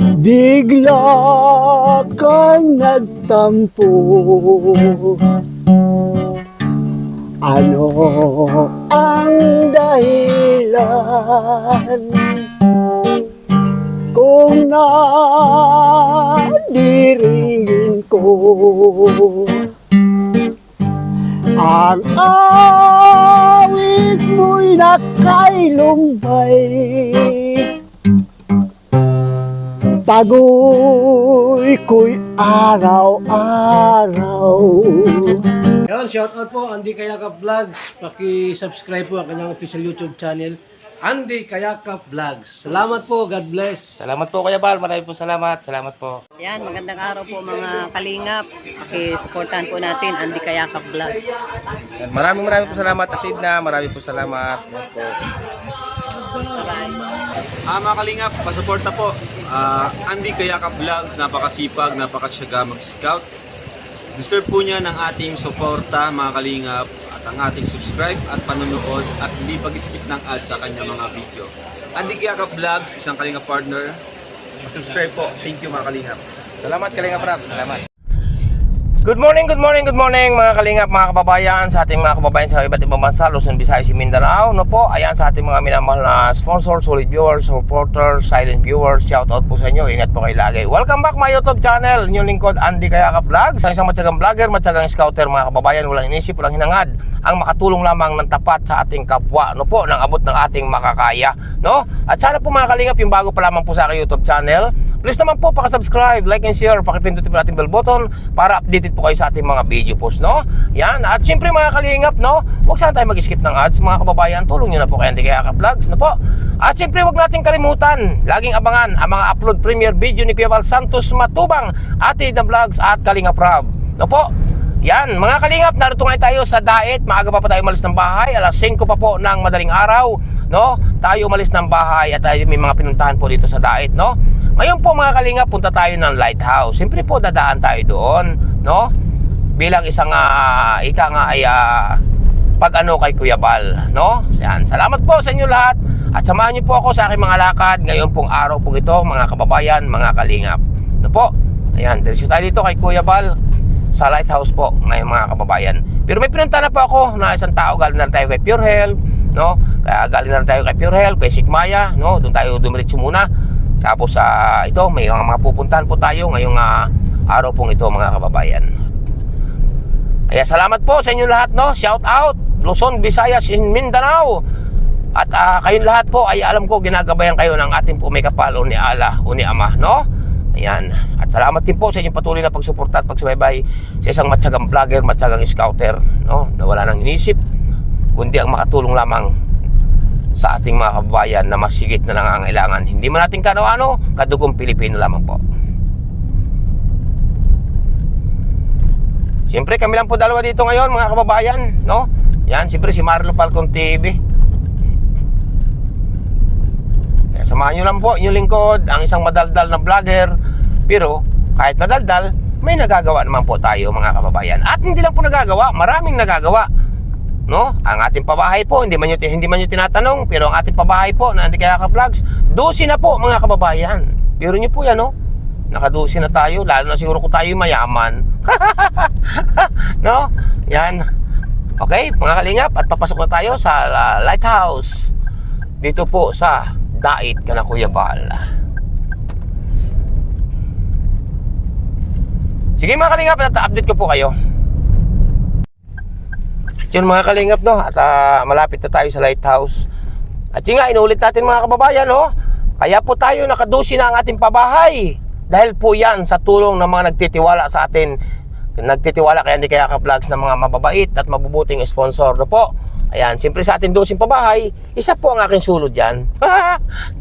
Bigla kang nagtampo. Ano ang dahilan? Kung nadiringin ko ang awit mo'y nakailumbay, tagoy ko'y araw-araw. Yan, shoutout po Andy Kayakap Vlogs. Paki-subscribe po ang kanyang official YouTube channel, Andy Kayakap Vlogs. Salamat po, God bless. Salamat po Kuya Bal, marami po salamat. Salamat po. Yan, magandang araw po mga kalingap. Paki-supportahan po natin Andy Kayakap Vlogs. Maraming po salamat Atid na, marami po salamat. Yan po. Mga kalingap, pasuporta po. Andy Kayakap Vlogs, napakasipag, napakasyaga mag-scout. Deserve po niya ng ating suporta mga kalingap at ang ating subscribe at panonood at hindi pag-skip ng ads sa kanyang mga video. Andy Kayakap Vlogs, isang kalingap partner. Subscribe po. Thank you mga kalingap. Salamat Kalingap Rap, salamat. Good morning mga kalingap, mga kababayan, sa ating mga kababayan sa iba't ibang bansa, Luzon, Visayas, Mindanao, no po, ayan sa ating mga minamahal na sponsors, solid viewers, supporters, silent viewers, shout out po sa inyo, ingat po kayo lagi. Welcome back my YouTube channel, inyong lingkod Andy Kayakap Vlogs, isang matyagang vlogger, matyagang scouter mga kababayan, walang inisip, walang hinangad, ang makatulong lamang ng tapat sa ating kapwa, no po, ng abot ng ating makakaya, no? At sana po mga kalingap, yung bago pa lamang po sa aking YouTube channel, please naman po paka-subscribe, like and share, pakipindutin po natin bell button para updated po kayo sa ating mga video posts, no? Yan, at syempre mga kalingap, no? Huwag sana tayo mag-skip ng ads, mga kababayan, tulong nyo na po kay Andy Kayakap Vlogs, no po? At syempre huwag natin kalimutan, laging abangan ang mga upload premiere video ni Kuya Val Santos Matubang, Atid na Vlogs at Kalingap Rab, no po? Yan, mga kalingap, narito nga tayo sa Daet, maaga pa tayo umalis ng bahay, alas 5 pa po ng madaling araw, no? Tayo umalis ng bahay at tayo may mga pinuntahan po dito sa Daet, no? Ngayon po mga kalingap, punta tayo ng lighthouse. Siyempre po dadaan tayo doon, no? Bilang isang ika nga ay pag-ano kay Kuya Bal, no? Yan. Salamat po sa inyo lahat at samahan niyo po ako sa aking mga lakad ngayon pong araw po ito, mga kababayan, mga kalingap. No po? Ayan, diretso tayo dito kay Kuya Bal sa lighthouse po ngayon mga kababayan. Pero may pinuntahan na po ako na isang tao, galing na tayo kay Pure Health, no? Kaya galing na tayo kay Pure Health, kay Sigmaya, no? Doon tayo dumiretso muna. Tapos ito, may mga pupuntahan po tayo ngayong araw pong ito mga kababayan. Kaya salamat po sa inyo lahat, no? Shout out Luzon, Visayas, Mindanao. At kayong lahat po ay alam ko ginagabayan kayo ng ating po may kapal o ni Allah o ni Ama, no? Ayan. At salamat din po sa inyong patuloy na pagsuporta at pagsubaybay sa isang matyagang vlogger, matyagang scouter, no? Na wala nang inisip kundi ang makatulong lamang sa ating mga kababayan na masigit na nangangailangan. Hindi man natin kano-ano, kadugong Pilipino lamang po. Siyempre kami lang po dalawa dito ngayon mga kababayan, no? Yan, siyempre si Marlo Falcon TV. Kaya samahan nyo lang po inyong lingkod, ang isang madaldal na vlogger. Pero kahit madaldal, may nagagawa naman po tayo mga kababayan. At hindi lang po nagagawa, maraming nagagawa, no? Ang ating pabahay po, hindi man nyo tinatanong, pero ang ating pabahay po na Andy Kayakap Vlogs, 12 na po mga kababayan. Pero nyo po yan, no? Naka-12 na tayo, lalo na siguro kung tayo mayaman. No? Yan. Okay, mga kalingap, at papasok na tayo sa lighthouse dito po sa Daet kana Kuya Bal. Sige mga kalingap, update ko po kayo. Yun mga kalingap, no? At malapit na tayo sa lighthouse. At yun nga, inulit natin mga kababayan, no? Kaya po tayo nakadusi na ang ating pabahay. Dahil po yan sa tulong ng mga nagtitiwala sa atin. Nagtitiwala kay Andy Kayakap Vlogs ng mga mababait at mabubuting sponsor, no po? Ayan, siyempre sa ating dosing pabahay, isa po ang aking sulod yan.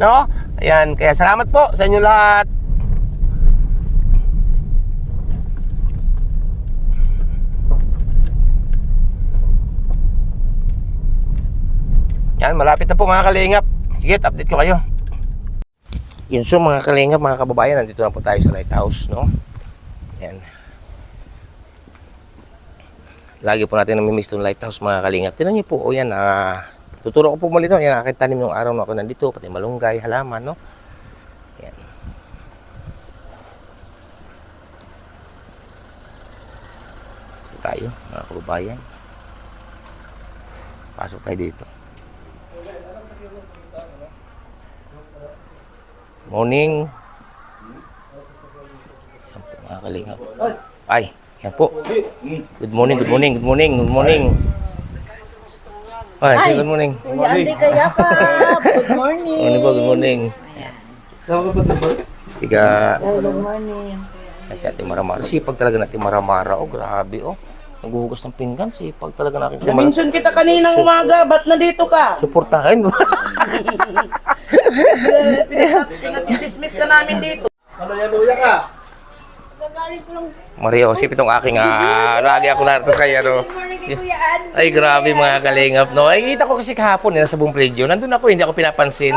No? Ayan, kaya salamat po sa inyo lahat. Yan, malapit na po mga kalingap. Sige, update ko kayo. Yun so mga kalingap, mga kababayan, nandito na po tayo sa lighthouse, no? Yan. Lagi po natin namimiss itong lighthouse mga kalingap. Tingnan nyo po, o yan, tuturo ko po muli, no? Yan, aking tanim ng araw na ako nandito, pati malunggay, halaman, no? Yan. tayo, mga kababayan. Pasok tayo dito. Morning. Yan po, mga kalingap. Ay, yan po. Good morning, good morning, good morning, good morning. Ay, good morning. Andy Kayakap. Good morning. Good morning po, good morning. Tiga. Good morning. Si Ate Maramara. Sipag talaga natin Maramara. Oh, grabe oh. Naghuhugas ng pinggan. Sipag talaga natin. Mention kita kaninang umaga. Ba't nandito ka? Suportahan mo. Pinag-dismiss ka namin dito. Luya ka. Mario, sip itong aking lagi ako narito kay ano. Ay, grabe mga kalingap, no? Ay, kita ko kasi kahapon, nasa buong radio. Nandun ako, hindi ako pinapansin.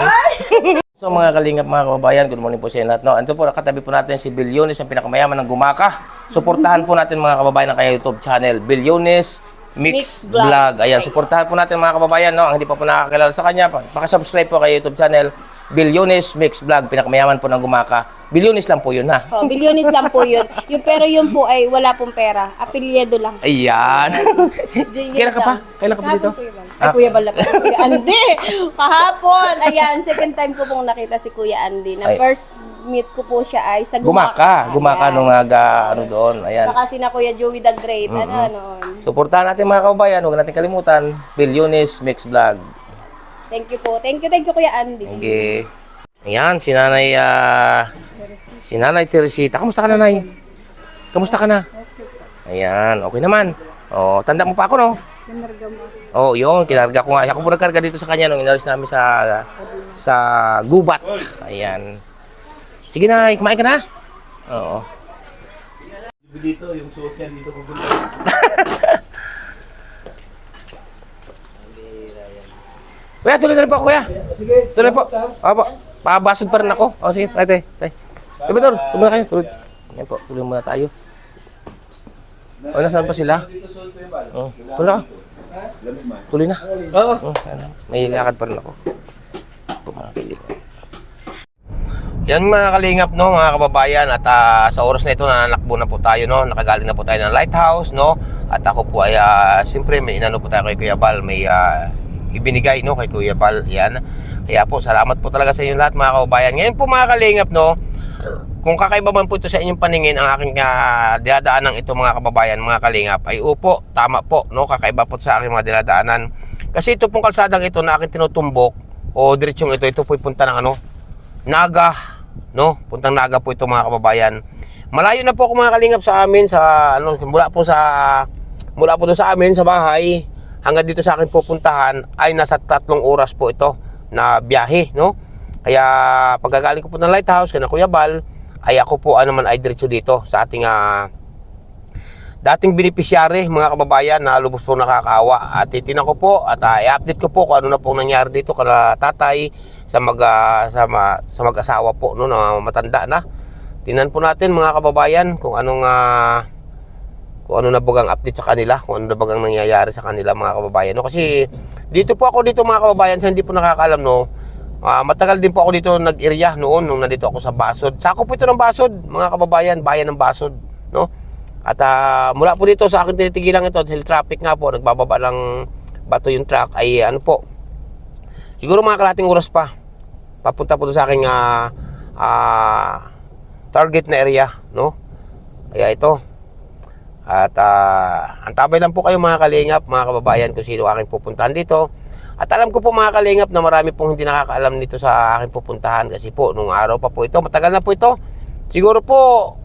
So mga kalingap, mga kababayan, good morning po sa inyo lahat, no? Ando po, katabi po natin si Bilyones, ang pinakamayaman ng Gumaka. Suportahan po natin mga kababayan ng kanyang YouTube channel, Bilyones Mix Vlog. Ayan, suportahan po natin mga kababayan, no? Ang hindi pa po nakakilala sa kanya, pakasubscribe po kay YouTube channel, Bilyones Mix Vlog, pinakamayaman po ng Gumaka. Bilyones lang po yun, ha? Oh, bilyones lang po yun. Pero yun po ay wala pong pera. Apelyido lang. Ayan. Kailan ka pa? Kailan ka pa dito? Kahapon po yun. Ay, Kuya Bala pa. Kuya Andy! Kahapon! Ayan, second time ko pong nakita si Kuya Andy. Na Ay. first meet ko po siya ay sa Gumaka. Gumaka nung ano doon. Ayan. Saka sina Kuya Joey the Great. Ano. Suportahan natin mga kababayan. Huwag natin kalimutan. Bilyones Mix Vlog. Thank you po. Thank you, Kuya Andy. Okay. Ayan, si Nanay Teresita. Kamusta ka, Nanay? Kamusta ka na? Ayan, okay naman. Oh, tanda mo pa ako, no? Oh, yun, kinarga ko nga. Ako po nagkarga dito sa kanya nung inalis namin sa gubat. Ayan. Sige na, kumain ka na? Oo. Dito, yung suot niya dito ko Kuya, tuloy na rin po, kuya. Sige. Tuloy po. Opo. Pabasod pa rin ako. O, sige. Tay. Diba, Tor? Tuloy na kayo. Tuloy. Yan po. Tuloy muna tayo. O, nasaan pa sila? Oh, tuloy na. Tuloy na. Oo. May lakad pa rin ako. Ito, mga kalingap. Yan mga kalingap, no, mga kababayan. At sa oras na ito, nananakbo na po tayo, no. Nakagaling na po tayo ng lighthouse, no. At ako po ay, siyempre, may inano po tayo kay Kuya Bal. May, ibinigay no kay Kuya Bal. Yan. Kaya po salamat po talaga sa inyo lahat mga kababayan. Ngayon po mga kalingap, no, kung kakaiba man po ito sa inyong paningin ang aking dinadaanan ito mga kababayan, mga kalingap, ay upo, tama po, no, kakaiba po sa aking mga dinadaanan. Kasi ito pong kalsadang ito na aking tinutumbok o diretsong ito po punta ng ano, Naga, no, puntang Naga po ito mga kababayan. Malayo na po ako mga kalingap sa amin sa ano, mula po doon sa amin sa bahay hanggang dito sa akin pupuntahan ay nasa 3 oras po ito na biyahe, no? Kaya pagkagaling ko po ng lighthouse kay Kuya Bal, ay ako po naman ay diretso dito sa ating dating beneficiary mga kababayan na lubos po nakakaawa. At titingnan ko po at i-update ko po kung ano na po nangyari dito kana tatay sa mag-asawa po, no, na matanda na. Tingnan po natin mga kababayan kung ano na bagang update sa kanila, kung ano na bagang nangyayari sa kanila mga kababayan, no? Kasi dito po ako mga kababayan, sa hindi po nakakaalam, no, matagal din po ako dito nag-area noon nung nandito ako sa Basod. Sako po ito ng Basod mga kababayan, bayan ng Basod, no? At mula po dito sa akin tinitigilan ito dahil traffic nga po, nagbababa ng bato yung truck, ay ano po, siguro mga kalating oras pa papunta po sa aking target na area, no? Kaya ito. At antabay lang po kayo mga kalingap, mga kababayan, kung sino aking pupuntahan dito. At alam ko po mga kalingap na marami pong hindi nakakaalam nito sa aking pupuntahan kasi po nung araw pa po ito, matagal na po ito. Siguro po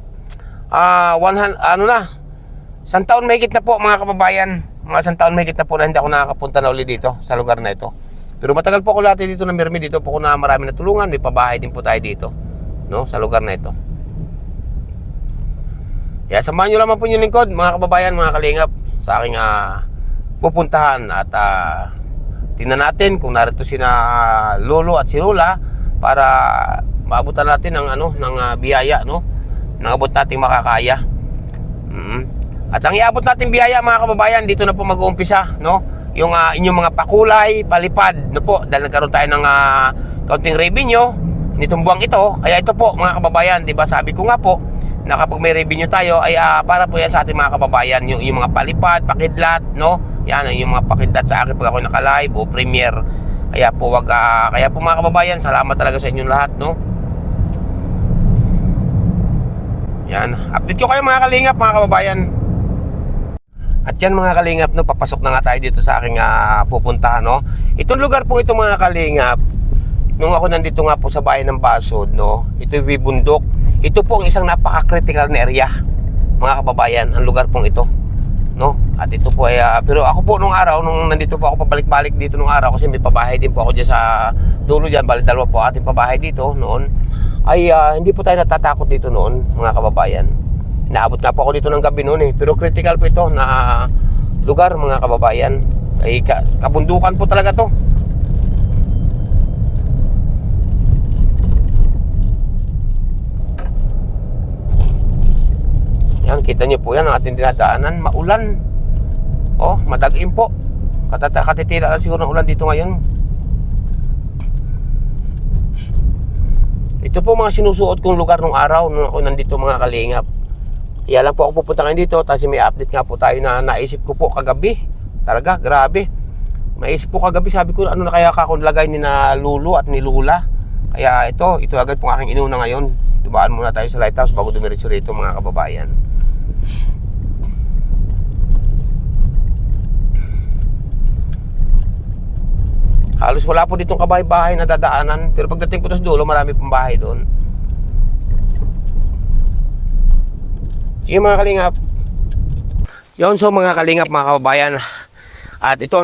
100 isang taon mahigit na po mga kababayan. Mga isang taon mahigit na po na hindi ako nakakapunta na uli dito sa lugar na ito. Pero matagal po ako dati dito na Mirmi, dito po ako na marami na tulungan, may pabahay din po tayo dito, no, sa lugar na ito. Kaya samahan nyo naman po yung lingkod, mga kababayan, mga kalingap, sa aking pupuntahan. At tingnan natin kung narito sina Lolo at si Lola para maabutan natin ng biyaya, no? Nangabot nating makakaya. At ang iabot nating biyaya mga kababayan, dito na po mag-uumpisa, no? Yung inyong mga pakulay, palipad, no po, dahil nagkaroon tayo ng kaunting revenue nitong buwang ito. Kaya ito po mga kababayan, 'di ba? Sabi ko nga po, na kapag may revenue tayo ay para po yan sa ating mga kababayan, yung mga palipad, pakidlat, no? Yan yung mga pakidlat sa akin pag ako naka-live o premiere. Kaya po kaya po mga kababayan, salamat talaga sa inyong lahat, no? Yan, update ko kayo mga kalingap, mga kababayan. At yan mga kalingap, no, papasok na nga tayo dito sa aking pupuntahan, no? Itong lugar po ito mga kalingap, nung ako nandito nga po sa bayan ng Basod, no, ito yung bundok. Ito po ang isang napaka-critical na area, mga kababayan, ang lugar pong ito, no? At ito po ay, pero ako po nung araw, nung nandito po ako pabalik-balik dito nung araw, kasi may pabahay din po ako dyan sa dulo dyan, balik dalawa po ating pabahay dito noon, ay hindi po tayo natatakot dito noon, mga kababayan. Inaabot nga po ako dito ng gabi noon pero critical po ito na lugar, mga kababayan. Ay kabundukan po talaga to. Yan, kita nyo po yan ang ating dinadaanan. Maulan. Oh, madagim po. Katitira lang siguro ng ulan dito ngayon. Ito po mga sinusuot kong lugar nung araw nung ako nandito, mga kalingap. Kaya lang po ako pupunta ngayon dito, kasi may update nga po tayo na naisip ko po kagabi. Talaga, grabe. Naisip po kagabi, sabi ko, ano na kaya ako nilagay ni na Lulu at ni Lula. Kaya ito agad po aking inuna ngayon. Dumaan muna tayo sa lighthouse bago dumiretso rito, mga kababayan. Halos wala po ditong kabahay-bahay na dadaanan, pero pagdating po sa dulo, marami pong bahay doon. Sige mga kalingap. Yun, so mga kalingap, mga kababayan, at ito,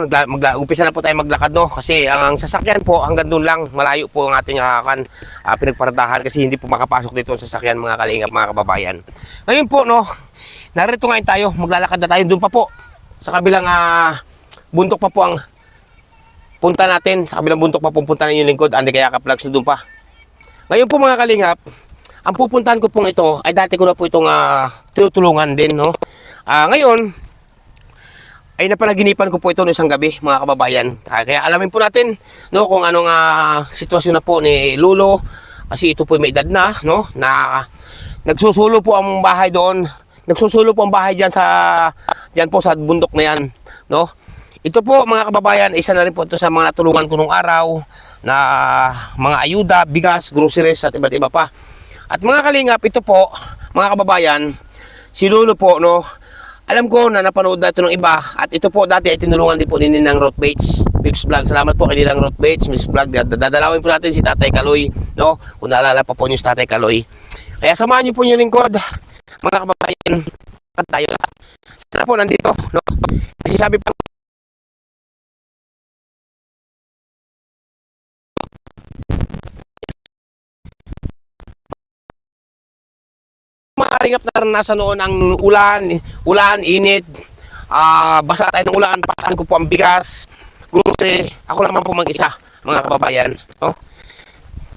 umpisa na po tayo maglakad, no? Kasi ang sasakyan po hanggang doon lang, malayo po ang ating pinagparadahan, kasi hindi po makapasok dito ang sasakyan, mga kalingap, mga kababayan. Ngayon po, no, narito ngayon tayo, maglalakad na tayo doon pa po sa kabilang bundok pa po ang punta natin, sa kabilang bundok pa pupunta na yung lingkod, Andy Kayakap Vlogs doon pa. Ngayon po mga kalingap, ang pupuntahan ko pong ito ay dati ko na po itong tinutulungan din, no? Ngayon ay napanaginipan ko po ito ng isang gabi, mga kababayan. Kaya alamin po natin, no, kung anong sitwasyon na po ni Lulo, kasi ito po may edad na, no, na nagsusulo po ang bahay doon. Nagsusulo po ang bahay diyan po sa bundok na yan, no? Ito po mga kababayan, isa na rin po ito sa mga natulungan ko nung araw na mga ayuda, bigas, groceries at iba't iba pa. At mga kalingap, ito po mga kababayan, si Lolo po, no, alam ko na napanood na ito ng iba, at ito po dati ay tinulungan din po ni Ninang Ruth Bates, Biggs Vlog. Salamat po kay Ninang Ruth Bates, Miss Vlog. Dadalawin po natin si Tatay Kaloy, no, kung naalala pa po niyo si Tatay Kaloy. Kaya samahan niyo po yung lingkod, mga kababayan, at tayo. Sana po nandito, no, kasi sabi pa kalingap, naranasan noon ang ulan, init, basa tayo ng ulan, pasan ko po ang bigas, grocery, ako naman po mag-isa, mga kababayan, no?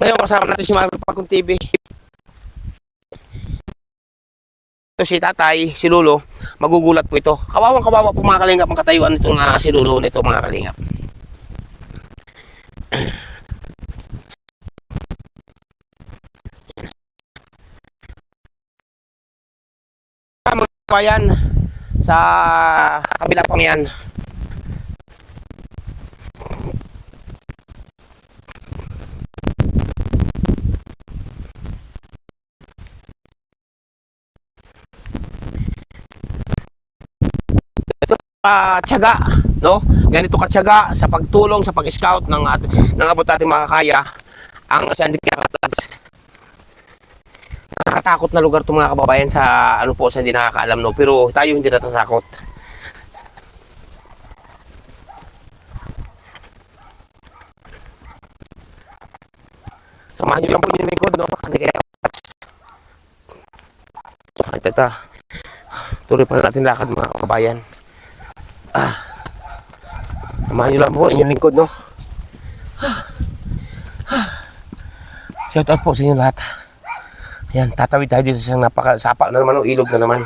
Ngayon kasama natin si Marvel Pagkong TV. Ito si Tatay, si Lolo, magugulat po ito. Kawawang kawawa po mga kalingap ang katayuan nitong si Lolo nito, mga kalingap. Bayan sa kabila pang yan. Tiyaga, no? Ganito katyaga sa pagtulong, sa pag-scout ng abot natin makakaya ang Andy Kayakap Vlogs. Nakakatakot na lugar 'to mga kababayan sa ano po, sa hindi nakakaalam, no, pero tayo hindi natatakot. Samahan niyo lang po yung lingkod, no? Ito. Tuloy pa natin lakad mga kababayan. Samahan niyo lang po yung lingkod, no? Shout out po sa inyo lahat. Ayan, tatawid tayo dito sa napakasapa na naman, o ilog na naman,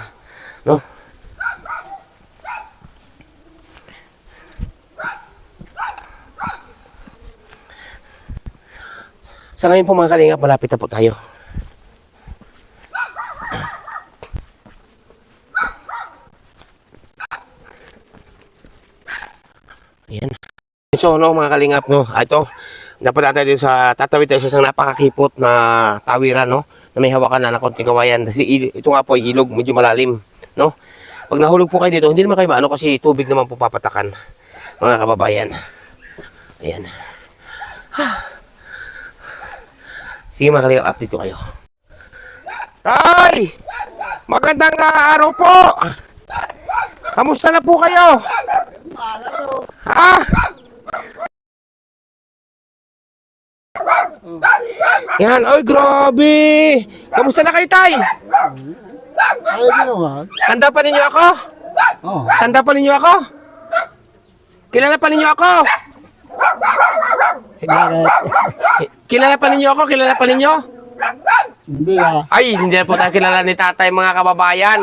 no? Sa ngayon po mga kalingap, malapit na po tayo. Lorenzo, no, mga kalingap, no. Ito, dapat natin din sa tatawid tayo sa isang napakakipot na tawiran, no, na may hawakan na konting kawayan. Kasi ito nga po ay ilog, medyo malalim, no. Pag nahulog po kayo dito, hindi naman kayo maano kasi tubig naman po papatakan, mga kababayan. Ayan. Sige mga kalingap, update ko kayo. Tay! Magandang araw po! Kamusta na po kayo? Ha? Yan, oy grabe! Kamusta na kayo, Tay? Ay, ginawa. Tanda pa ninyo ako? Oo. Tanda pa ninyo ako? Kilala pa ninyo ako? Bakit? Kilala pa ninyo ako? Kilala pa ninyo? Hindi ah. Ay, hindi na po tayo kilala ni Tatay, mga kababayan.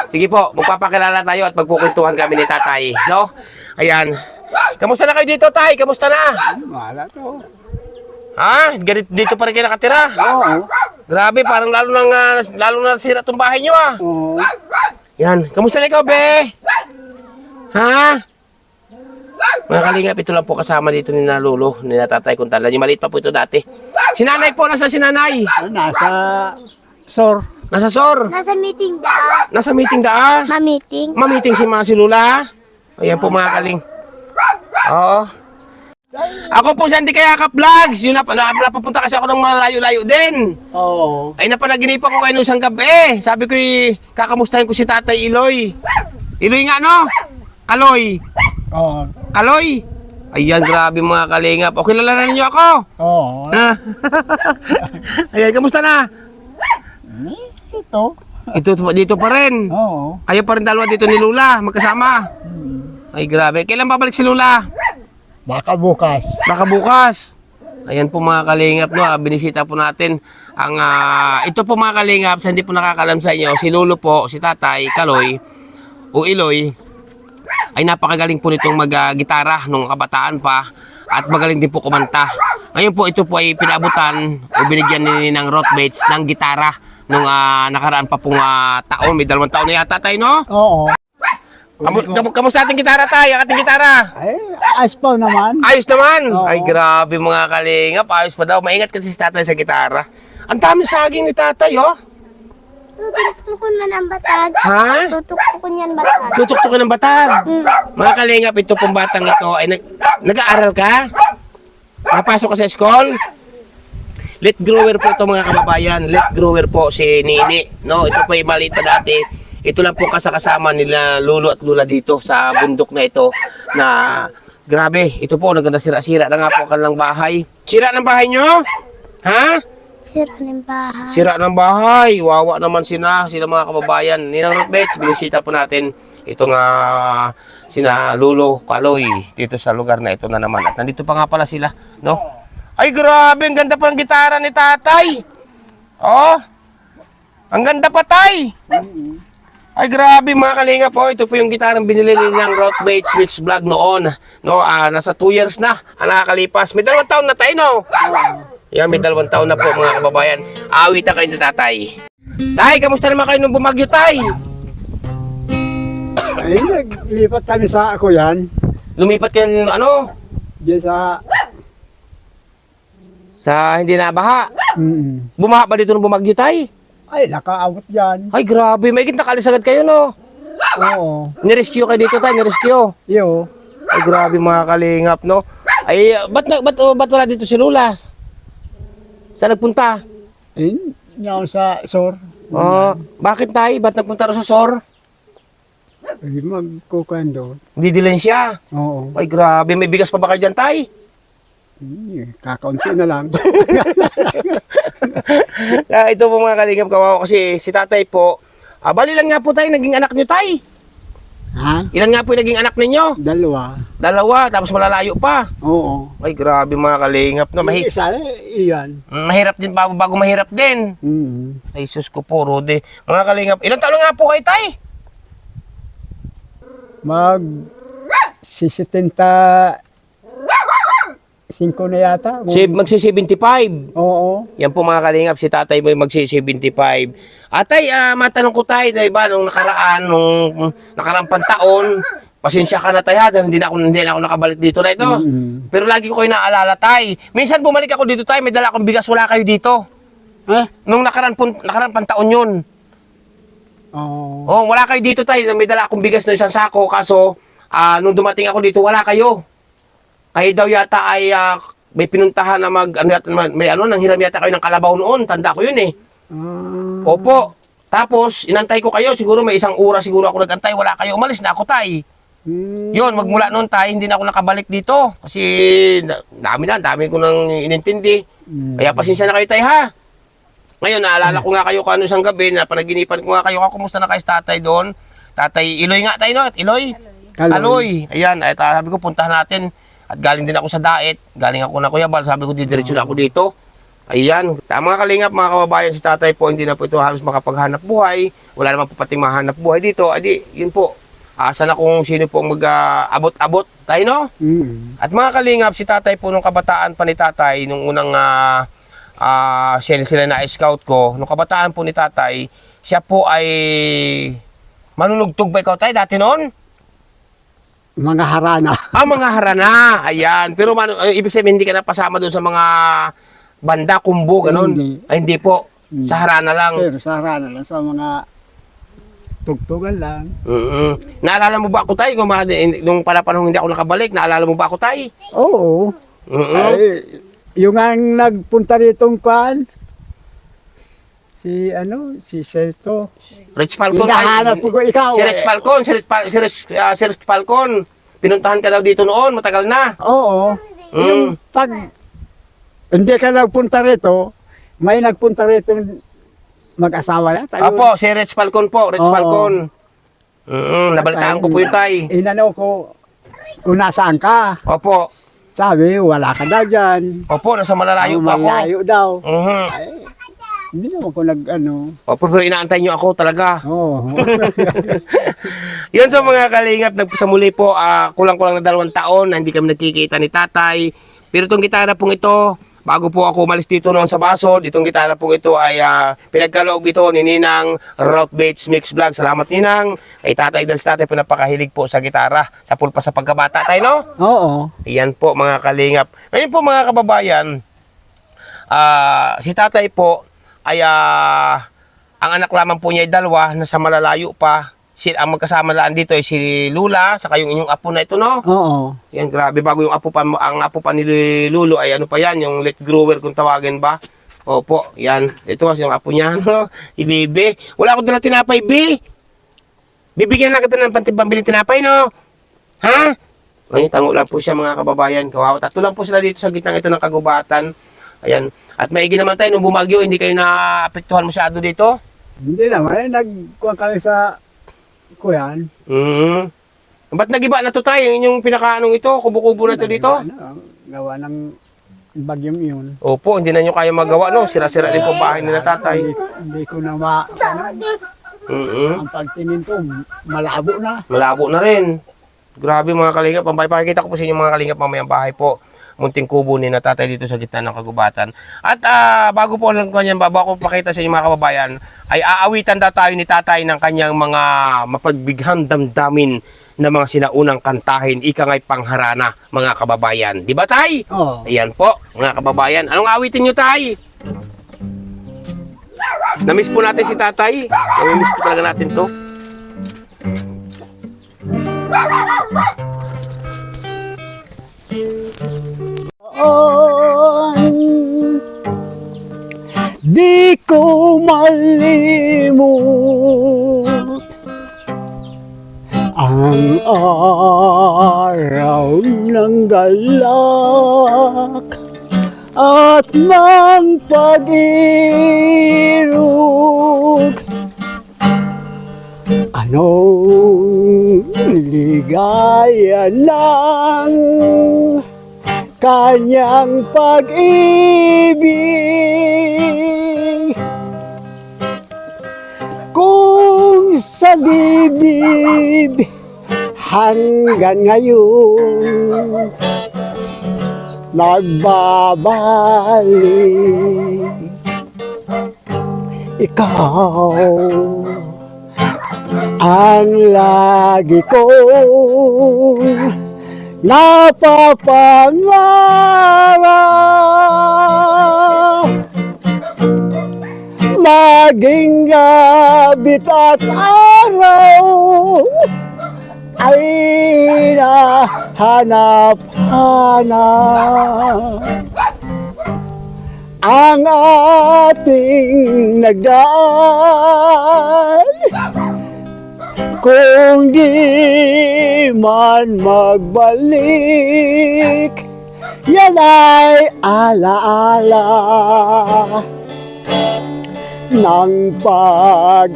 Sige po, magpapakilala tayo at magpukwentuhan kami ni Tatay, no? Ayan. Kamusta na kayo dito, Tay? Kamusta na? Wala to. Ha? Dito pa rin kayo nakatira? Oo. Grabe, parang lalo na nasira itong bahay nyo, ah. Oo. Yan. Kamusta na ikaw, be? Ha? Mga kalingap, ito lang po kasama dito ni na Lolo, ni na Tatay kung tala niyo. Maliit pa po ito dati. Sinanay po, nasa sinanay? Nasa SOR. Nasa SOR? Nasa meeting daan. Nasa meeting da? Ma-meeting. Ma-meeting si Lula? Ayan po mga kaling. Oo. Ako po si Andy Kayakap Vlogs. Yun napapunta kasi ako ng malayo-layo din. Oo. Ay napanaginipan ko kayo nung isang gabi. Sabi ko kakamustahin ko si Tatay Iloy. Iloy nga no? Kaloy. Oo. Kaloy. Ayan, grabe mga kalingap. O kilala na ninyo ako. Oo. Ayan, kamusta na? Ito. Dito pa rin. Oo. Kayo pa rin dalawa dito ni Lula, magkasama. Ay, grabe. Kailan babalik si Lula? Baka bukas. Baka bukas. Ayan po mga kalingap, no? Binisita po natin ang ito po mga kalingap, sa hindi po nakakalam sa inyo, si Lolo po, si Tatay, Kaloy, o Iloy, ay napakagaling po nitong mag-gitara nung kabataan pa at magaling din po kumanta. Ngayon po ito po ay pinabutan o binigyan ni ng Rothbates ng gitara nung nakaraan pa pong taon, may 2 taon na yata tayo, no? Oo. Kamusta ating gitara tayo, ating gitara? Ay, ayos pa naman. Ayos naman. Oo. Ay, grabe mga kalingap. Ayos pa daw. Maingat kasi si Tatay sa gitara. Ang dami saging ni Tatay, oh. Tutuktukon man ang batag. Ha? Tutuktukon yan batag. Tutuktukin ng batag. Mga kalingap, ito pong batang ito ay nag-aaral ka? Napasok ka sa school? Let grower po ito mga kababayan. Let grower po si Nini. No, ito po ay maliit pa dati. Ito lang po kasama nila Lolo at Lula dito sa bundok na ito na grabe. Ito po, naganda sira-sira na nga po ang kanilang bahay. Sira ng bahay nyo? Ha? Sira ng bahay. Sira ng bahay. Wawa naman sila mga kababayan. Ninang Rothbates, binisita po natin itong sina Lolo, Kaloy dito sa lugar na ito na naman. At nandito pa nga pala sila, no? Ay, grabe. Ang ganda pa ng gitara ni Tatay. Oh. Ang ganda pa, Tay. Ay, grabe mga kalinga po. Ito po yung gitarang binili ng Rothbates Mix Vlog noon. No, nasa 2 years na ang nakakalipas. May 2 taon na tayo, no? Yan, may 2 taon na po mga kababayan. Awit na kayo ni Tatay. Tay, kamusta naman kayo nung bumagyo, Tay? Ay, naglipat kami sa ako yan. Lumipat kayo, ano? Diyan Sa hindi nabaha. Bumaha ba dito nung bumagyo, Tay? Ay, nakaabot dyan. Ay, grabe. May kalisagad kayo, no? Oo. Nirescue kayo dito, Tay. Nirescue. Yo. Ay, grabe mga kalingap, no? Ay, ba't wala dito si Lula? Saan nagpunta? Ay, ngayon sa SOR. Bakit, Tay? Ba't nagpunta rin sa SOR? Ay, magkukan doon. Didilin siya. Oo. Ay, grabe. May bigas pa ba kayo dyan, Tay? Kakaunti na lang. Ito po mga kalingap, kawawa kasi si Tatay po. Bali lang nga po, Tay, naging anak nyo, Tay. Ha? Ilan nga po yung naging anak ninyo? 2. 2, tapos malalayo pa. Oo. Ay, grabe mga kalingap. No? Isa, iyan. Mahirap din bago mahirap din. Ay, sus ko po, Rudy. Mga kalingap, ilang taon nga po kayo, Tay? Mag-65 na yata. Magsi-75. Oo. Yan po mga kalingap, si Tatay mo magsi-75. Atay, matanong ko tayo, diba, nung nakaraang pang taon, Pasensya ka na tay ha, dahil hindi na ako nakabalik dito na ito. Pero lagi ko kayo naalala tay. Minsan bumalik ako dito tay, may dala akong bigas, wala kayo dito. Nung nakaraan pang taon yun. Oh, wala kayo dito tay, may dala akong bigas na isang sako, kaso nung dumating ako dito, wala kayo. Kayo daw yata ay may pinuntahan na nanghiram yata kayo ng kalabaw noon, tanda ko yun eh. Opo. Tapos, inantay ko kayo, siguro may isang oras siguro ako nagantay, wala kayo, umalis na ako tay. Yun, magmula noon tay, hindi na ako nakabalik dito. Kasi, dami ko nang inintindi. Kaya pasensya na kayo tay ha. Ngayon, naalala ko nga kayo kung ano isang gabi, na panaginipan ko nga kayo, kumusta na kayo sa tatay doon? Tatay Iloy nga tayo, no? Iloy? Aloy. Ayan, ay, sabi ko, puntahan natin. At galing din ako sa Daet, galing ako na Kuya Bal, sabi ko, didiretso na ako dito. Ayan, mga kalingap, mga kababayan, si tatay po, hindi na po ito halos makapaghanap buhay. Wala naman po pating mahanap buhay dito. Adi, yun po. Asa na kung sino po mag-abot-abot tayo, no? At mga kalingap, si tatay po, nung kabataan pa ni tatay, nung unang sila na-scout ko, nung kabataan po ni tatay, siya po ay manunugtog ba ikaw tayo dati noon? Mga harana. Mga harana. Ayan. Pero ibig sabihin, hindi ka napasama doon sa mga banda, kumbo, ganun. Hindi po. Sa harana lang. Pero sa harana lang, sa mga tugtugan lang. Naalala mo ba ako tayo? Nung panahon hindi ako nakabalik, naalala mo ba ako tayo? Oo. Ay, yung ang nagpunta ritong kwan, si Seto. Rich Falcon. Hinahanap ko ikaw. Si Rich Falcon. Si Rich Falcon. Pinuntahan ka daw dito noon, matagal na. Oo. Yung pag hindi ka nagpunta rito, may nagpunta rito mag-asawa na. Opo, si Rich Falcon po. Rich Falcon. Nabalitaan ko po yung tay. Inano ko kung nasaan ka. Opo. Sabi, wala ka daw dyan. Opo, nasa malalayo pa ako. Malayo daw. Ay, hindi naman ko Opo, pero inaantay nyo ako talaga. Oo. Yun sa mga kalingap, sa muli po, kulang-kulang na 2 taon na hindi kami nagkikita ni tatay. Pero itong gitara pong ito, bago po ako umalis dito noon sa Basod, itong gitara pong ito ay pinagkaloob ito ni Ninang Route Bates Mix Vlog. Salamat Ninang. Kay tatay dahil sa tatay po napakahilig po sa gitara. Sa pulpa sa pagkabata tayo, no? Oo. Ayan po mga kalingap. Ngayon po mga kababayan, si tatay po ay ang anak lamang po niya ay 2, nasa malalayo pa. Ang magkasama laan dito ay si Lula, saka yung inyong apo na ito, no? Oo. Yan, grabe. Bago yung ang apo pa ni Lulo ay ano pa yan, yung let grower kung tawagin ba. Opo, yan. Ito kasi yung apo niya, no? Si Bebe. Wala ako dala tinapay, Be. Bibigyan lang kita ng pambiling tinapay, no? Ha? Ay, tango lang po siya mga kababayan. Kawawa. 3 lang po sila dito sa gitnang ito ng kagubatan. Ayan. At maigi naman tayo, nung bumagyo, hindi kayo naapektuhan masyado dito? Hindi naman. Nagkuhan kami sa kuyan. Ba't nagiba na to tayo? Yung pinakaanong ito, kubo-kubo na ito dito? Gawa ng bagyong yun. Opo, hindi na nyo kaya magawa, no? Sira-sira din po bahay nila tatay. Hindi ko na ang pagtingin ko, malabo na. Malabo na rin. Grabe mga kalingap. Pakikita ko po sa inyo mga kalingap mamayang bahay po. Munting kubo ni na tatay dito sa gitna ng kagubatan. At bago po lang kanyan, bago ko pakita sa inyo mga kababayan, ay aawitan daw tayo ni tatay ng kanyang mga mapagbighang damdamin na mga sinaunang kantahin, ika nga'y pangharana, mga kababayan. Di ba tay? Oo. Ayan po, mga kababayan. Anong awitin nyo tay? Namiss po natin si tatay. Namiss po talaga natin to. Di ko malimut ang araw ng galak at ng pag-irog. Anong ligaya ng kanyang pag-ibig, kung sa dibdib hanggang ngayon nagbabalik. Ikaw ang lagi kong napapangarap. Maging gabi at araw ay nahanap-hanap ang ating nagdaan. Kung di man magbalik, yan ay alaala ng pag-ibig.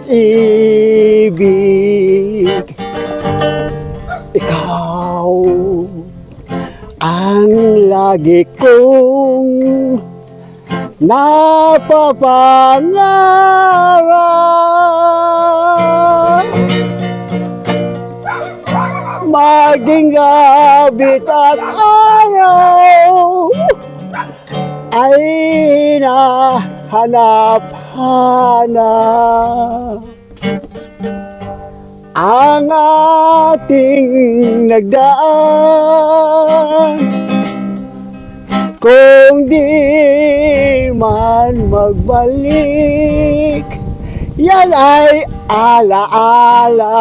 Ikaw ang lagi kong napapangarap. Maging gabi at araw ay nahanap-hanap ang ating nagdaan. Kung di man magbalik, yan ay alaala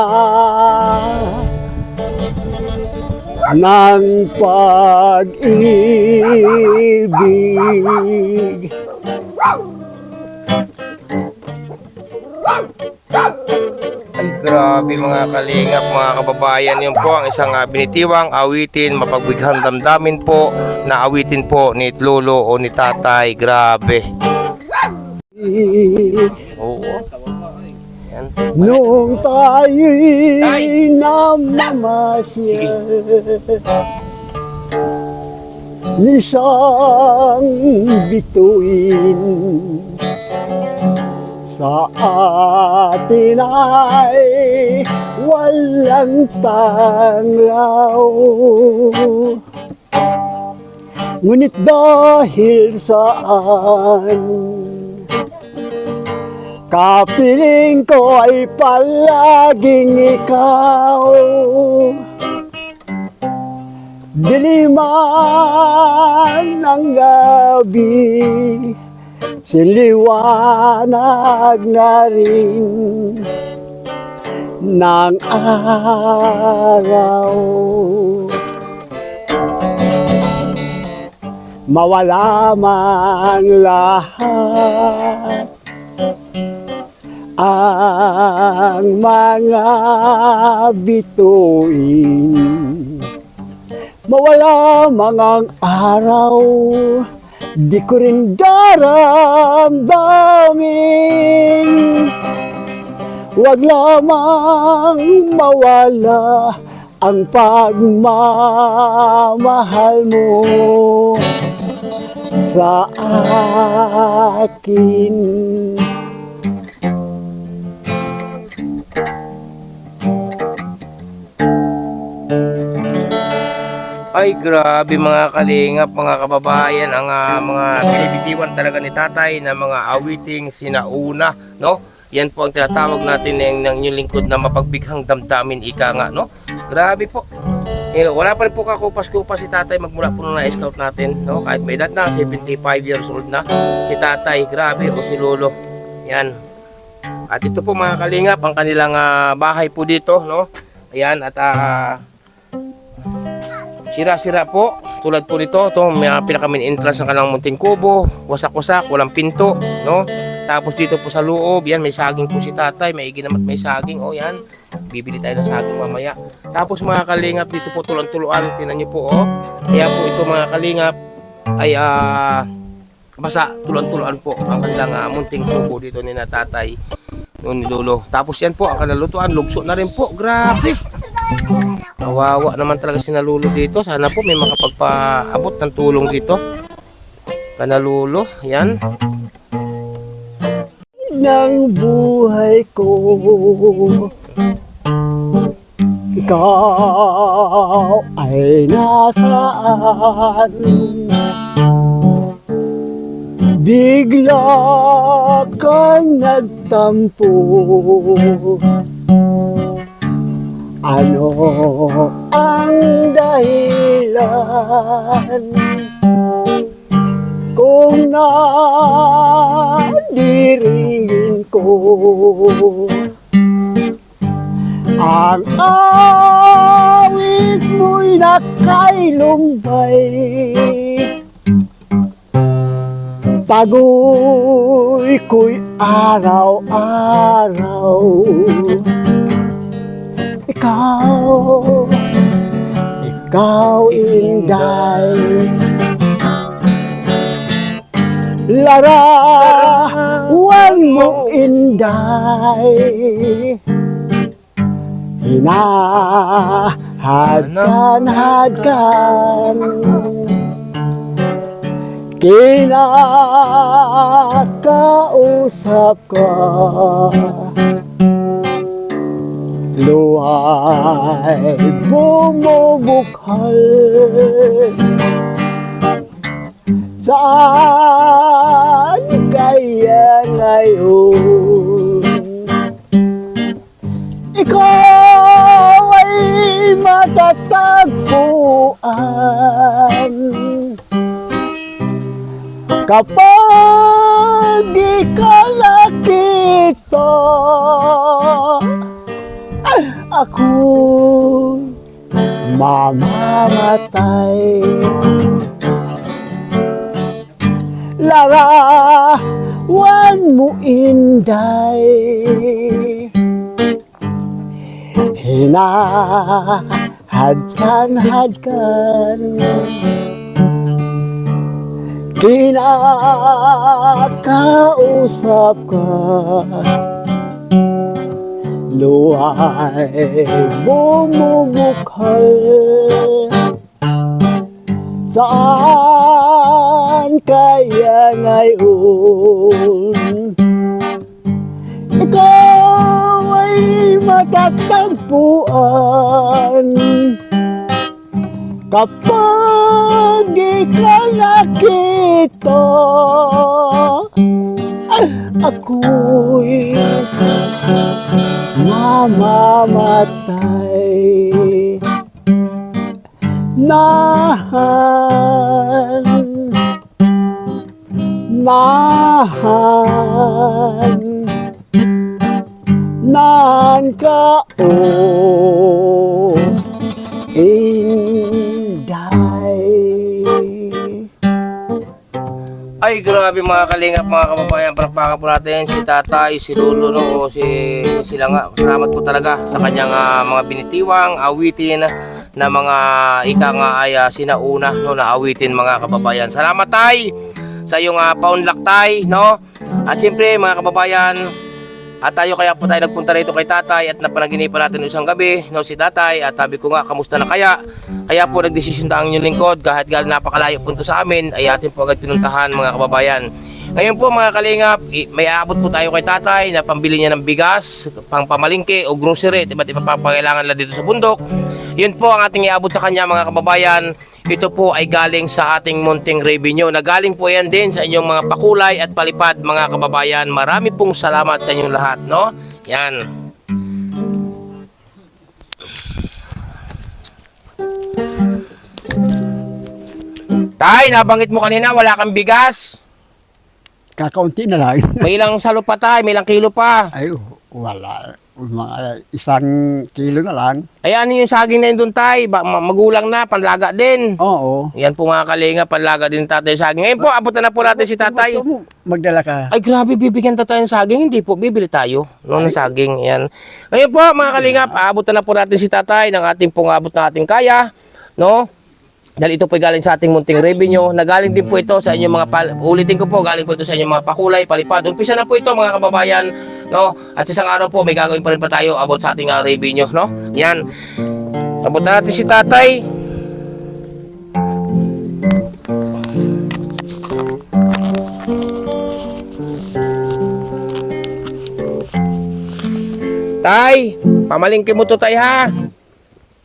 ng pag-ibig. Ay, grabe mga kalingap, mga kababayan. Yun po ang isang binitiwang awitin, mapagbighang damdamin po, na awitin po ni lolo o ni tatay. Grabe. Oo. Yan. Nung tayo'y namamasyal, nisang bituin sa atin ay walang tanglaw. Ngunit dahil saan kapiling ko ay palaging ikaw, diliman ng gabi, siliwanag na rin ng araw. Mawala man lahat ang mga bituin, mawala mangang araw, di ko rin daramdamin. Wag lamang mawala ang pagmamahal mo sa akin. Ay, grabe mga kalingap, mga kababayan, ang mga binibitiwan talaga ni tatay na mga awiting sinauna, no? Yan po ang tinatawag natin ng inyong lingkod na mapagbighang damdamin, ika nga, no? Grabe po. Wala pa rin po kakupas-kupas si tatay magmula po nung na-scout natin, no? Kahit may edad na, 75 years old na si tatay, grabe, o si lolo. Yan. At ito po mga kalingap, ang kanilang bahay po dito, no? Ayan, at sira-sira po, tulad po nito, ito may pinaka-main entrance ng kanilang munting kubo, wasak-wasak, walang pinto, no? Tapos dito po sa loob, yan, may saging po si tatay, may iginamat may saging, oh yan, bibili tayo ng saging mamaya. Tapos mga kalingap, dito po tulang-tuluan, tinan nyo po, oh. Kaya po ito mga kalingap, ay basa, tulang-tuluan po, ang kanilang munting kubo dito ni na tatay, no, ni lolo. Tapos yan po, ang kanilang lutuan, lugso na rin po, grabe. Kawawa naman talaga si Nalulo dito. Sana po may makapagpaabot ng tulong dito. Kanalulo, yan. Ng buhay ko, ikaw ay nasaan? Bigla kang nagtampo, Ano ang dahilan kung nadiringin ko ang awit mo'y nakailumbay? Tagoy ko'y araw-araw. Ikaw inday. Larawan mo inday. Hinahadkan. Kinakausap ka, luhay bumubukhal. Saan kaya ngayon ikaw ay matatagpuan? Kapag ikaw nakita, ako'y mamamatay. Larawan mo inday, hinahadkan. Kinakausap ka, luhay bumubukhal. Saan kaya ngayon ikaw ay matatagpuan? Kapag ikaw nakita, ako'y mamamatay. Nahan ka o inday. Ay, grabe mga kalingap, mga kababayan. Palakpakan po natin si tatay, si lolo, no, o sila nga. Salamat po talaga sa kanyang mga binitiwang, awitin na mga ika nga ay sinauna, no, na awitin mga kababayan. Salamat tay sa iyong paunlak tay, no. At siyempre mga kababayan, at tayo kaya po tayo nagpunta rito kay tatay at napanaginipan natin isang gabi, no, si tatay. At sabi ko nga, kamusta na kaya? Kaya po nagdesisyon na ang inyong lingkod, kahit galing napakalayo punto sa amin, ay atin po agad pinuntahan mga kababayan. Ngayon po mga kalingap, may aabot po tayo kay tatay na pambili niya ng bigas, pang pamalingke o grocery, iba't ibang pangangailangan nila dito sa bundok. Yun po ang ating iabot sa kanya mga kababayan. Ito po ay galing sa ating munting revenue. Nagaling po yan din sa inyong mga pakulay at palipad mga kababayan. Marami pong salamat sa inyong lahat, no? Yan. Tay, nabanggit mo kanina wala kang bigas. Kakaunti na lang. May ilang salo pa tay, may ilang kilo pa. Ay, wala. Mga 1 kilo na lang. Ay ano yung saging na yun doon tay? Magulang na, panlaga din. Oo. Yan po mga kalinga, panlaga din tatay yung saging. Ngayon po, abutan na po natin si tatay. Gusto mo magdala ka. Ay grabe, bibigyan tayo ng saging. Hindi po, bibili tayo ng saging. Yan. Ngayon po mga kalinga, aabutan na po natin si tatay ng ating pong abot na ating kaya. No? Dahil ito po galing sa ating munting revenue. Nagaling din po ito sa inyong mga ulitin ko po, galing po ito sa inyong mga pakulay, palipad. Umpisa na po ito mga kababayan, no? At isang araw po may gagawin pa rin pa tayo about sa ating revenue, no? Yan. Abot na natin si tatay. Tay, pamalingkin mo to tay ha.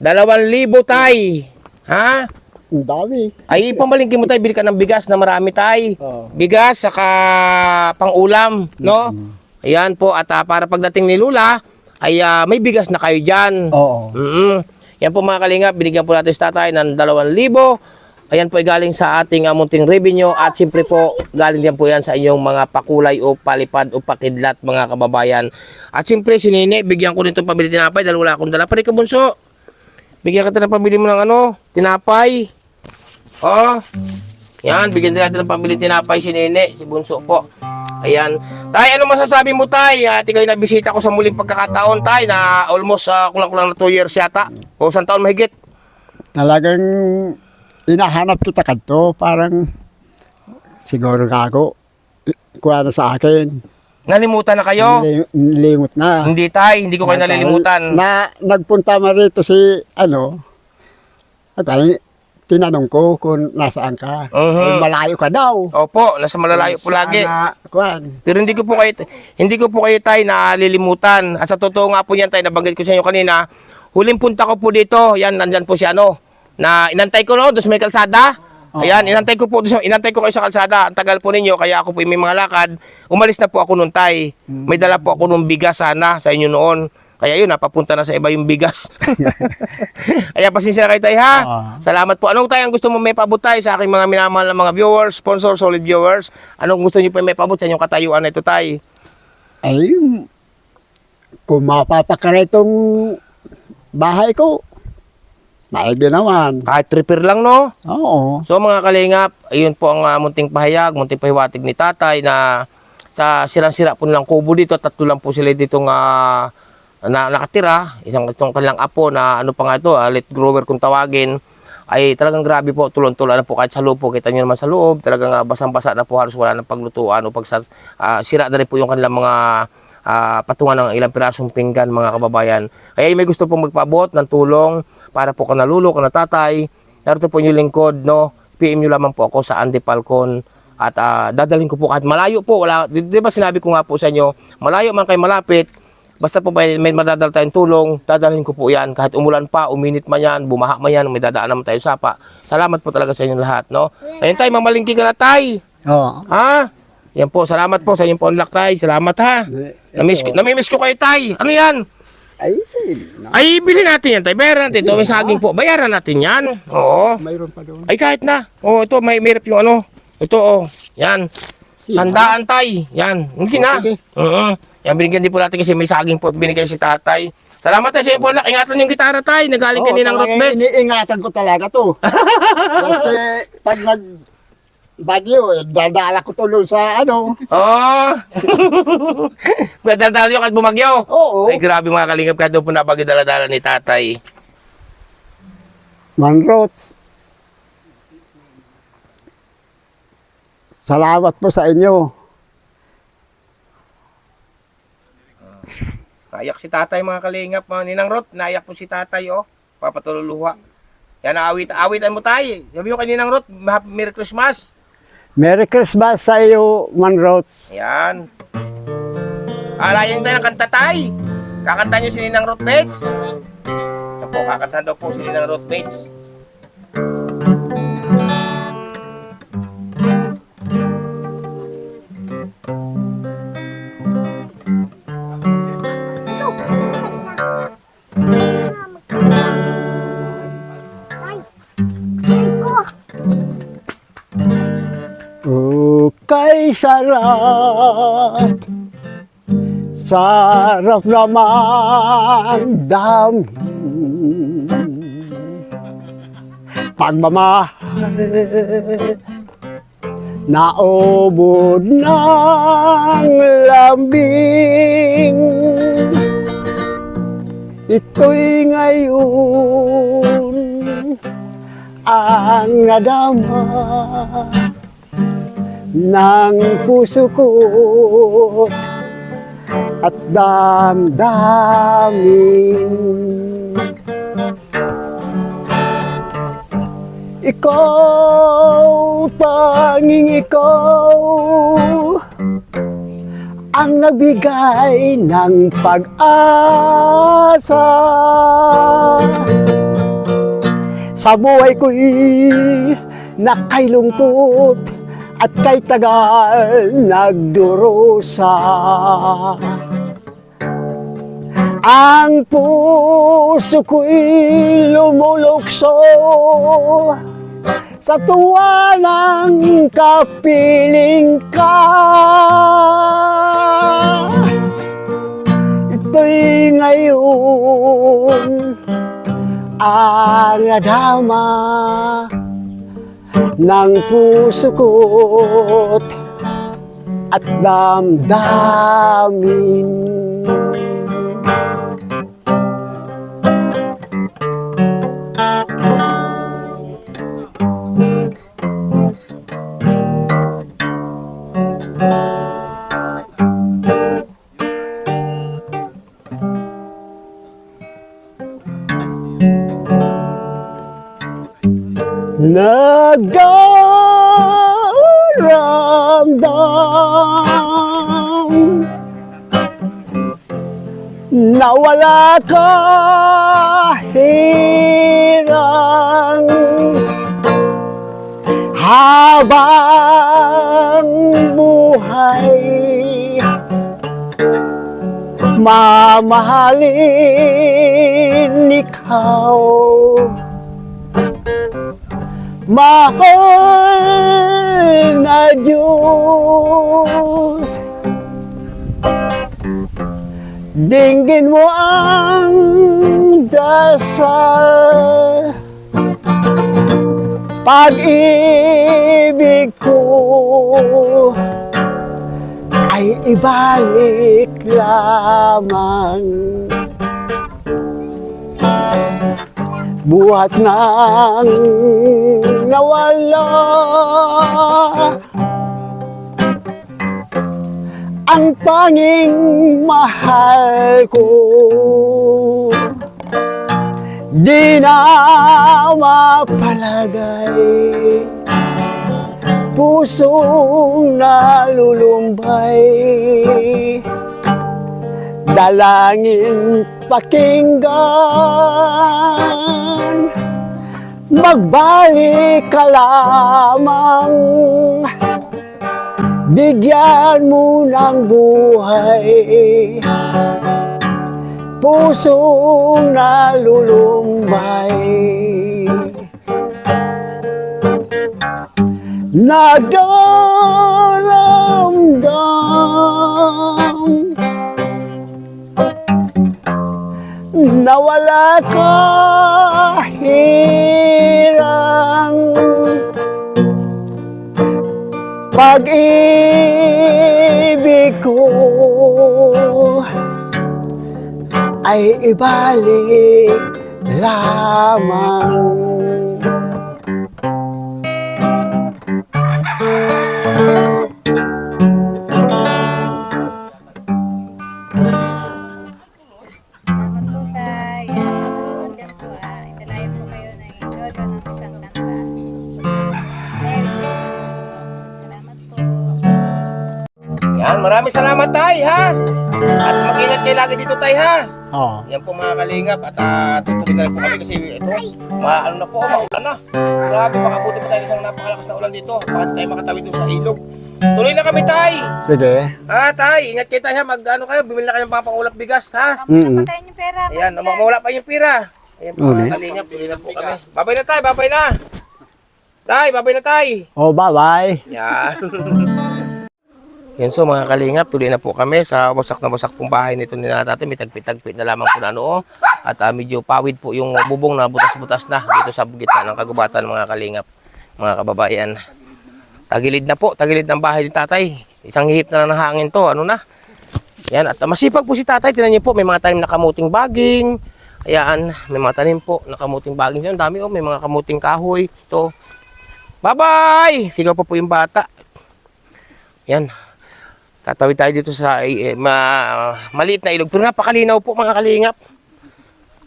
2,000 tay. Ha? Ang dami. Ay, pamalingkin mo tayo, bili ka ng bigas na marami tay. Oo. Bigas, saka pang-ulam, no? Ayan po, at para pagdating ni Lula, ay may bigas na kayo dyan. Oo. Yan po mga kalingap, binigyan po natin si tatay ng 2,000. Ayan po ay galing sa ating munting revenue at siyempre po galing din po yan sa inyong mga pakulay o palipad o pakidlat mga kababayan. At siyempre si Nene, bigyan ko nito pamili tinapay dahil wala akong dala. Pare ka bunso, bigyan kita ng pamili mo ng tinapay. Oh, yan, bigyan din natin ng pamili tinapay si Nene, si bunso po. Ayan. Tay, ano masasabi mo, Tay? At ikaw na bisita ko sa muling pagkakataon, Tay, na almost kulang-kulang na 2 years yata. O 1 taon mahigit. Talagang inahanap kita kanto, parang siguro ako, kuha na sa akin. Nalimutan na kayo? Nilimot na. Hindi, Tay, hindi ko kayo nalilimutan. Nagpunta man rito si, at tinanong ko kung nasaan ka. Kung malayo ka daw. Opo, nasa malalayo po lagi. Kuan. Pero hindi ko po kayo Tay nalilimutan. At sa totoo nga po yan, Tay, nabanggit ko sa inyo kanina, huling punta ko po dito, yan, nandyan po si na inantay ko doon sa may kalsada. Ayan, inantay ko kayo sa kalsada. Ang tagal po ninyo, kaya ako po may mga lakad. Umalis na po ako noon, Tay. May dala po ako nung bigas sana sa inyo noon. Kaya yun, napapunta na sa iba yung bigas. Kaya pasensya na kayo, Tay, ha? Salamat po. Anong, Tay, ang gusto mo may paabot, Tay, sa aking mga minamahal na mga viewers, sponsor, solid viewers? Anong gusto niyo po may paabot sa inyong katayuan na ito, Tay? Ay, kung mapapakara itong bahay ko, maigi naman. Kahit repair lang, no? Oo. So, mga kalingap, ayun po ang munting pahayag, munting pahiwatig ni Tatay na sa sirang-sira po nilang kubo dito, 3 lang po sila dito na nakatira, itong kanilang apo na pa nga ito, late grower kung tawagin, ay talagang grabe po, tulon-tulon na po kahit sa loob po, kita nyo naman sa loob, talagang basang-basa na po, halos wala ng paglutuan o sira na rin po yung kanilang mga patungan ng ilang pirasong pinggan mga kababayan. Kaya may gusto pong magpaabot ng tulong para po kanalulo, kanatatay, narito po yung lingkod, no? PM nyo lamang po ako sa Andy Falcon at dadalhin ko po kahit malayo po, di ba sinabi ko nga po sa inyo, malayo man kayo malapit, basta po may madadal tayong tulong, dadalhin ko po yan. Kahit umulan pa, uminit man yan, bumaha man yan, may dadaan naman tayo sapa. Salamat po talaga sa inyo lahat, no? Ayun, Tay, mamalingki ka na, Tay. Oo. Ha? Yan po, salamat po sa inyong paunlak, Tay. Salamat, ha? Namimiss ko kayo, Tay. Ano yan? Ay, sige. Ay, bilhin natin yan, Tay. Bayaran natin ito. May saging po. Bayaran natin yan. Oo. Mayroon pa doon. Ay, kahit na. Oo, ito, may rep yung Ito, yan. Sandaan, Tay. Yan. Hindi na. Okay. Yan, binigyan din po natin kasi may saging po binigay si Tatay. Salamat, Tay, sa iyo po. Ingatan yung gitara, Tay. Nagaling kaninang rockbeds. Iniingatan ko talaga to. Kasi pag bagyo, dadala ko to sa Oo. Dala-dala yung kahit bumagyo. Oo. Ay, grabe mga kalingap. Kahit doon po nabagyo dala-dala ni Tatay. Manrots. Salamat po sa inyo. Naiyak si Tatay mga kalingap. Mga Ninang Rot, naiyak po si Tatay, papatululuha. Yan, awitan mo, Tay. Sabi mo kay Ninang Rot, Merry Christmas. Merry Christmas sa iyo, Manrots. Yan. Alayan tayo ng kanta, Tay. Kakanta nyo si Ninang Rot Bates. Yan po, kakanta daw po si Ninang Rot Bates. Kay sarap, sarap naman damhin pagmamahal, naubod ng lambing. Ito'y ngayon ang nadama ng puso ko at damdamin. Ikaw, tanging ikaw, ang nagbigay ng pag-asa. Sa buhay ko'y nakailungkot at kay tagal nagdurusa. Ang puso ko'y lumulukso sa tuwa ng kapiling ka. Ito'y ngayon ang nadama ng puso ko't at damdamin. Nagdaramdam na wala ka hirang habang buhay, mamahalin ikaw. Mahal na Diyos, dinggin mo ang dasal. Pag-ibig ko ay ibalik lamang. Buhat nang nawala ang tanging mahal ko, di na mapalagay, pusong nalulumbay. Dalangin pakinggan, magbalik ka lamang, bigyan mo ng buhay, pusong nalulumbay. Nadaramdam na wala ka hirang, pag-ibig ko ay ibalik lamang. Yan, maraming salamat tay ha. At mag-ingat kayo lagi dito tay ha. Oh. Yan po mga kalingap at tutuloy na rin po kami kasi ito, ano na po, maulan na. Grabe, makabuti pa tayo isang napakalakas na ulan dito. Bakit tayo makatawid doon sa ilog. Tuloy na kami tay. Sige. Tay, ingat kayo tayo ha. Mag-ano kayo, bumili na kayo ng mga pangulap bigas ha. Ayan, mawala pa yung pira. Ayan po mga kalingap, tuloy na po kami. Babay na tay, babay na. Tay, babay na tay. Oh, bye-bye. Yan. Yan so mga kalingap, tuloy na po kami sa wasak na wasak pong bahay nito ni natin. May tagpit-tagpit na lamang po na ano. At medyo pawid po yung bubong na butas-butas na dito sa gitna ng kagubatan mga kalingap, mga kababayan. Tagilid na po, tagilid ng bahay ni tatay. Isang hihip na lang ng hangin to, ano na. Yan, at masipag po si tatay. Tingnan niyo po, may mga tanim na kamuting baging. Ayan, may mga tanim po na kamuting baging. Ang dami may mga kamuting kahoy. Ito. Bye-bye! Sigaw pa po yung bata. Yan. Tatawid tayo dito sa maliit na ilog. Pero napakalinaw po mga kalingap.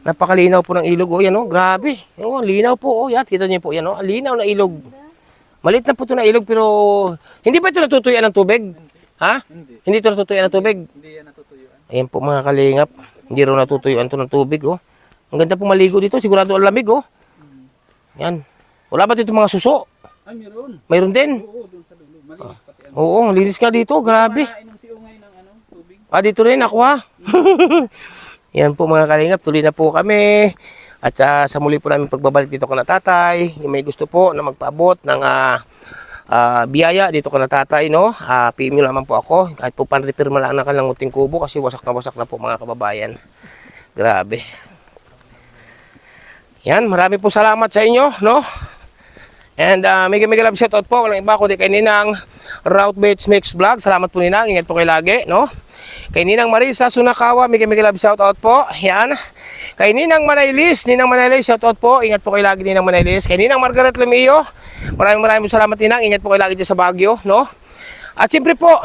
Napakalinaw po ng ilog. O yan o, grabe. O, linaw po. O yan, kita niyo po yan o. Linaw na ilog. Maliit na po ito na ilog pero hindi ba ito natutuyuan ng tubig? Ha? Hindi ito natutuyuan ng tubig? Hindi yan natutuyuan. Ayan po mga kalingap. Hindi rin natutuyuan ito ng tubig o. Ang ganda po maligo dito. Sigurado ang lamig o. Yan. Wala ba dito mga suso? Ay, meron. Mayroon din? Oo, doon sa dulo. Malinis pati ano. Oo, linis ka dito. Grabe. Dito rin ako ha. Yan po mga kalingap, tuloy na po kami. At sa muli po namin pagbabalik dito ko na tatay, yung may gusto po na magpaabot ng biyaya dito ko na tatay, no? PM nyo lamang po ako, kahit po pan-repair lang ng kanilang uting kubo kasi wasak na po mga kababayan. Grabe. Yan, marami po salamat sa inyo, no? And mega love shoutout po, walang iba kundi kay Ninang Route Baits Mix Vlog. Salamat po Ninang, ingat po kayo lagi, no? Kay Ninang Marisa Sunakawa, mega love shoutout po. Yan. Kay Ninang Manaylis, shoutout po. Ingat po kayo lagi Ninang Manaylis. Kay Ninang Margaret Lemio, maraming salamat Ninang. Ingat po kayo lagi dyan sa Baguio, no? At siyempre po,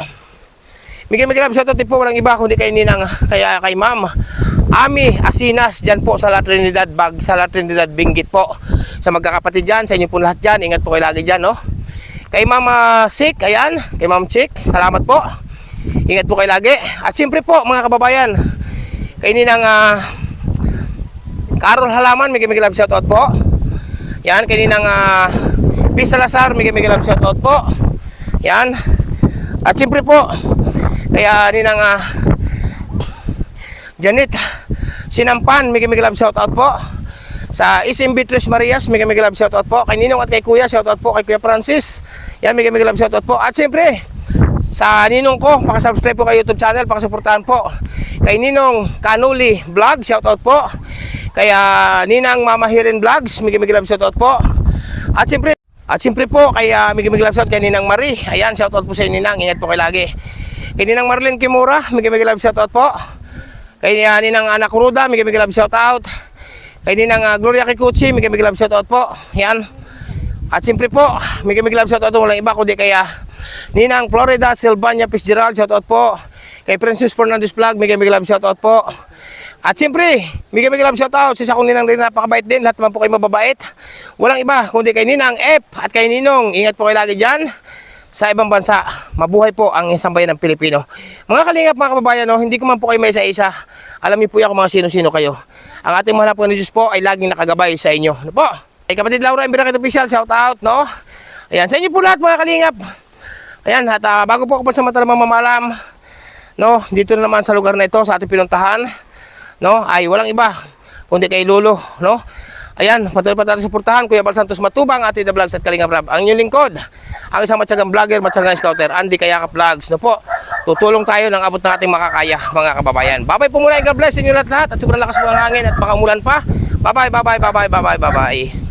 mega love shoutout din po, walang iba kundi kay Ninang, kay Ma'am Ami Asinas dyan po sa La Trinidad Benguet po. Sa magkakapatid dyan, sa inyo po lahat dyan, ingat po kayo lagi dyan, no? Kay Ma'am Sik, ayan, kay Ma'am Chick, salamat po. Ingat po kayo lagi. At siyempre po, mga kababayan, kay Ninang Carol Halaman, mega love shoutout po. Yan, kay Ninang P. Salazar, mega love shoutout po. Yan. At siyempre po, kaya Ninang Janet Sinampan, mega love shoutout po. Sa SMB Tres Marias, mega love shoutout po. Kay Ninong at kay Kuya, shoutout po. Kay Kuya Francis, yan, mega love shoutout po. At siyempre, sa Ninong ko, pakasubscribe po kay YouTube channel, pakasuportahan po. Kay Ninong Kanuli Vlog, shoutout po. Kaya Ninang Mama Hiren Vlogs, mega love shoutout po. At siyempre po, kay mega love shoutout kay Ninang Marie. Ayan, shoutout po sa Ninang, ingat po kayo lagi. Kay Ninang Marlene Kimura, mega love shoutout po. Kay Ninang Anak Ruda, mega love shoutout. Kay Ninang Gloria Kikuchi, mega love shoutout po. Yan. At siyempre po, mega love shoutout walang iba kundi kaya Ninang Florida Silvania Fitzgerald, shoutout po. Kay Princess Fernandez Vlog, mega love shoutout po. At siyempre, mega love shoutout sa akong Ninang din, napakabait din. Lahat naman po kayo mababait. Walang iba kundi kay Ninang F at kay Ninong. Ingat po kayo lagi dyan sa ibang bansa. Mabuhay po ang isang bayan ng Pilipino. Mga kalingap, mga kababayan, no, hindi ko man po kayo may isa-isa. Alam niyo po yan kung mga sino-sino kayo. Ang ating mahal po ng Diyos po ay laging nakagabay sa inyo. Ano po? Ay kapatid Laura, Embrakit Official, shoutout, no? Ayan, sa inyo po lahat mga kalingap. Ayan, at bago po ako pa sa matalamang mamalam, no, dito na naman sa lugar na ito, sa ating pinuntahan, no, ay walang iba kundi kay Lolo, no? Ayan, patuloy pa tayo suportahan, Kuya Bal Santos Matubang, Ate The Vlogs at Kalingap Rab. Ang inyong lingkod, ang isang matyagang vlogger, matyagang scouter, Andy Kayakap Vlogs, no po? Tutulong tayo ng abot ng ating makakaya, mga kababayan. Bye-bye po muna, God bless inyo lahat at sobrang lakas po ng hangin at baka umulan pa. Bye-bye.